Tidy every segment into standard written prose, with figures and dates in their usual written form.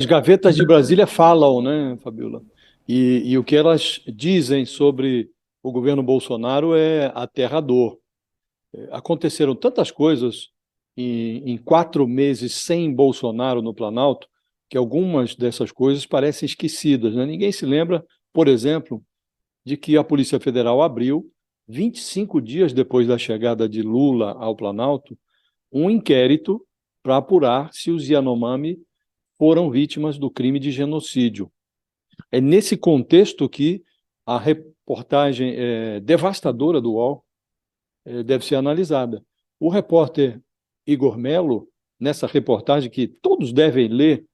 As gavetas de Brasília falam, né, Fabiola? E o que elas dizem sobre o governo Bolsonaro é aterrador. Aconteceram tantas coisas em 4 meses sem Bolsonaro no Planalto que algumas dessas coisas parecem esquecidas, né? Ninguém se lembra, por exemplo, de que a Polícia Federal abriu, 25 dias depois da chegada de Lula ao Planalto, um inquérito para apurar se os Yanomami foram vítimas do crime de genocídio. É nesse contexto que a reportagem devastadora do UOL deve ser analisada. O repórter Igor Melo, nessa reportagem que todos devem ler,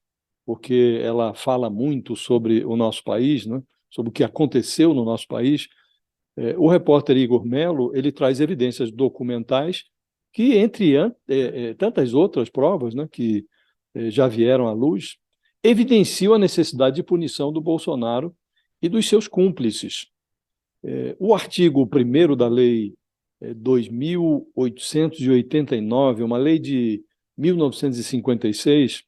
porque ela fala muito sobre o nosso país, né? Sobre o que aconteceu no nosso país, o repórter Igor Melo ele traz evidências documentais que, entre tantas outras provas, né, que já vieram à luz, evidenciam a necessidade de punição do Bolsonaro e dos seus cúmplices. O artigo 1º da Lei 2.889, uma lei de 1956,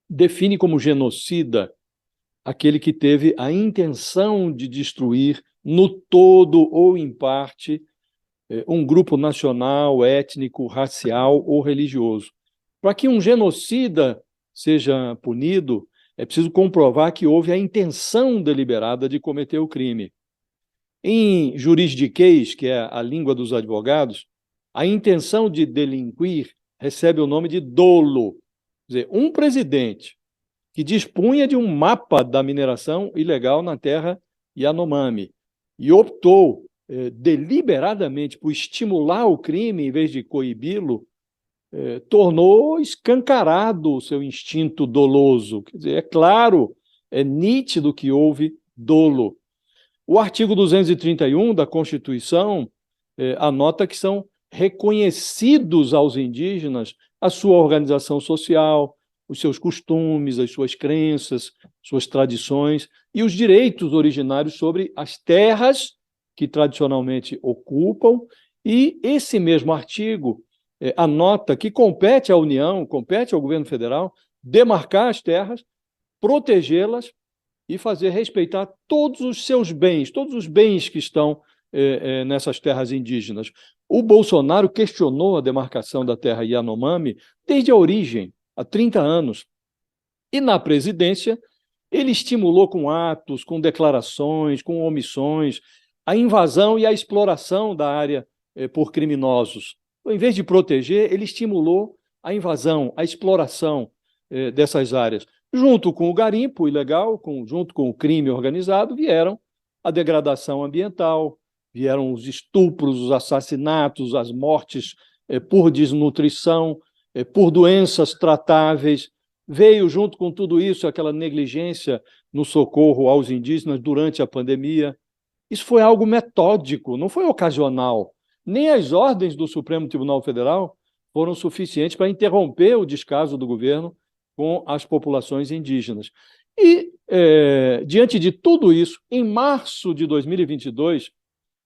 define como genocida aquele que teve a intenção de destruir, no todo ou em parte, um grupo nacional, étnico, racial ou religioso. Para que um genocida seja punido, é preciso comprovar que houve a intenção deliberada de cometer o crime. Em juridiquês, que é a língua dos advogados, a intenção de delinquir recebe o nome de dolo. Quer dizer, um presidente que dispunha de um mapa da mineração ilegal na terra Yanomami e optou deliberadamente por estimular o crime em vez de coibi-lo, tornou escancarado o seu instinto doloso. Quer dizer, é claro, é nítido que houve dolo. O artigo 231 da Constituição anota que são reconhecidos aos indígenas a sua organização social, os seus costumes, as suas crenças, suas tradições e os direitos originários sobre as terras que tradicionalmente ocupam. E esse mesmo artigo anota que compete à União, compete ao governo federal, demarcar as terras, protegê-las e fazer respeitar todos os seus bens, todos os bens que estão nessas terras indígenas. O Bolsonaro questionou a demarcação da terra Yanomami desde a origem, há 30 anos. E na presidência, ele estimulou com atos, com declarações, com omissões, a invasão e a exploração da área por criminosos. Em vez de proteger, ele estimulou a invasão, a exploração dessas áreas. Junto com o garimpo ilegal, junto com o crime organizado, vieram a degradação ambiental, vieram os estupros, os assassinatos, as mortes por desnutrição, por doenças tratáveis. Veio, junto com tudo isso, aquela negligência no socorro aos indígenas durante a pandemia. Isso foi algo metódico, não foi ocasional. Nem as ordens do Supremo Tribunal Federal foram suficientes para interromper o descaso do governo com as populações indígenas. E, diante de tudo isso, em março de 2022,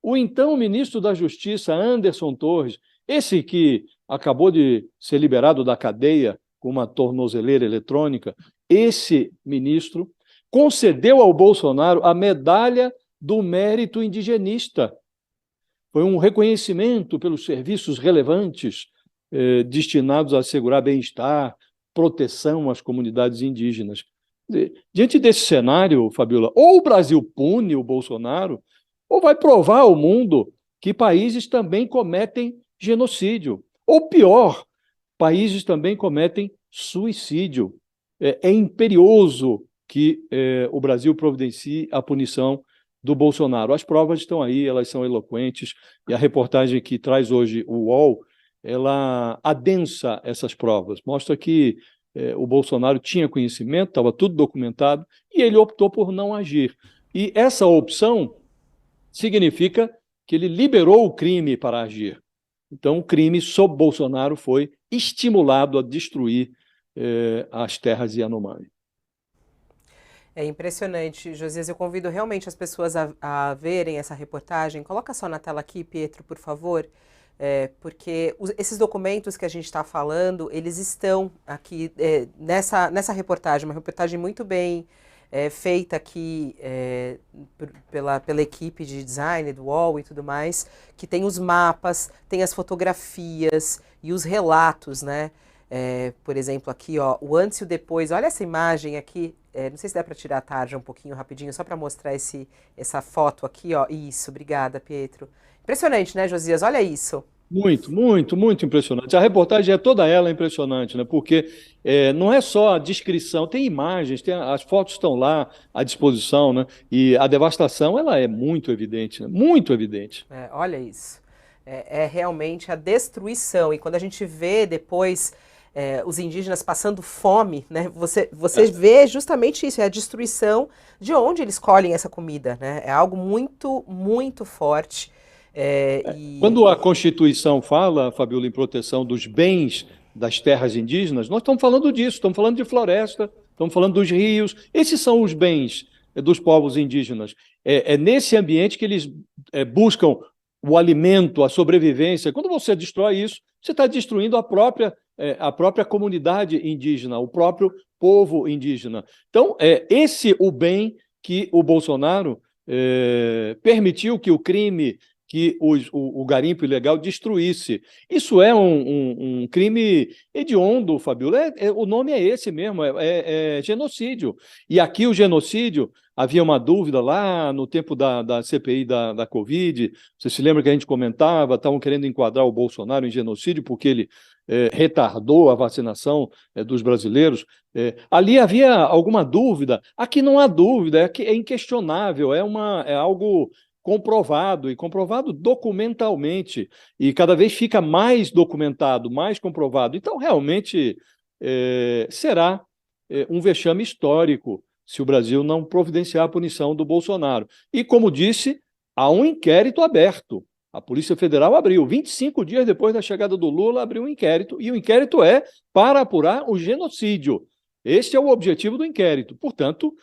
o então ministro da Justiça, Anderson Torres, esse que acabou de ser liberado da cadeia com uma tornozeleira eletrônica, esse ministro concedeu ao Bolsonaro a medalha do mérito indigenista. Foi um reconhecimento pelos serviços relevantes destinados a assegurar bem-estar, proteção às comunidades indígenas. Diante desse cenário, Fabiola, ou o Brasil pune o Bolsonaro, ou vai provar ao mundo que países também cometem genocídio. Ou pior, países também cometem suicídio. É imperioso que o Brasil providencie a punição do Bolsonaro. As provas estão aí, elas são eloquentes, e a reportagem que traz hoje o UOL, ela adensa essas provas, mostra que o Bolsonaro tinha conhecimento, estava tudo documentado, e ele optou por não agir. E essa opção significa que ele liberou o crime para agir. Então, o crime sob Bolsonaro foi estimulado a destruir as terras Yanomami. É impressionante, Josias. Eu convido realmente as pessoas a verem essa reportagem. Coloca só na tela aqui, Pietro, por favor, porque esses documentos que a gente está falando, eles estão aqui nessa reportagem, uma reportagem muito bem feita aqui pela equipe de design do UOL e tudo mais, que tem os mapas, tem as fotografias e os relatos, né? Por exemplo, aqui, ó, o antes e o depois. Olha essa imagem aqui. Não sei se dá para tirar a tarja um pouquinho rapidinho, só para mostrar essa foto aqui, ó. Isso, obrigada, Pietro. Impressionante, né, Josias? Olha isso. Muito, muito, muito impressionante. A reportagem é toda ela impressionante, né? Porque não é só a descrição, tem imagens, as fotos estão lá à disposição, né? E a devastação ela é muito evidente, né? Muito evidente. Olha isso. É realmente a destruição. E quando a gente vê depois os indígenas passando fome, né? Você vê justamente isso, é a destruição de onde eles colhem essa comida, né? É algo muito, muito forte. Quando a Constituição fala, Fabiola, em proteção dos bens das terras indígenas, nós estamos falando disso, estamos falando de floresta, estamos falando dos rios, esses são os bens dos povos indígenas. É nesse ambiente que eles buscam o alimento, a sobrevivência. Quando você destrói isso, você está destruindo a própria comunidade indígena, o próprio povo indígena. Então, esse o bem que o Bolsonaro permitiu que o crime, que o garimpo ilegal destruísse. Isso é um crime hediondo, Fabiola. O nome é esse mesmo, é genocídio. E aqui o genocídio, havia uma dúvida lá no tempo da CPI da Covid, você se lembra que a gente comentava, estavam querendo enquadrar o Bolsonaro em genocídio porque ele retardou a vacinação dos brasileiros. Ali havia alguma dúvida. Aqui não há dúvida, é inquestionável, é algo comprovado, e comprovado documentalmente, e cada vez fica mais documentado, mais comprovado. Então, realmente, será um vexame histórico se o Brasil não providenciar a punição do Bolsonaro. E, como disse, há um inquérito aberto. A Polícia Federal abriu, 25 dias depois da chegada do Lula, abriu um inquérito, e o inquérito é para apurar o genocídio. Este é o objetivo do inquérito. Portanto,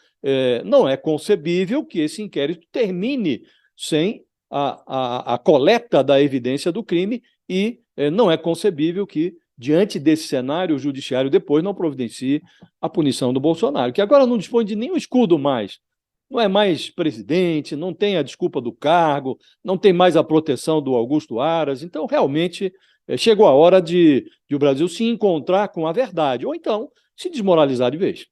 não é concebível que esse inquérito termine sem a coleta da evidência do crime e não é concebível que, diante desse cenário, o judiciário depois não providencie a punição do Bolsonaro, que agora não dispõe de nenhum escudo mais. Não é mais presidente, não tem a desculpa do cargo, não tem mais a proteção do Augusto Aras. Então, realmente, chegou a hora de o Brasil se encontrar com a verdade, ou então se desmoralizar de vez.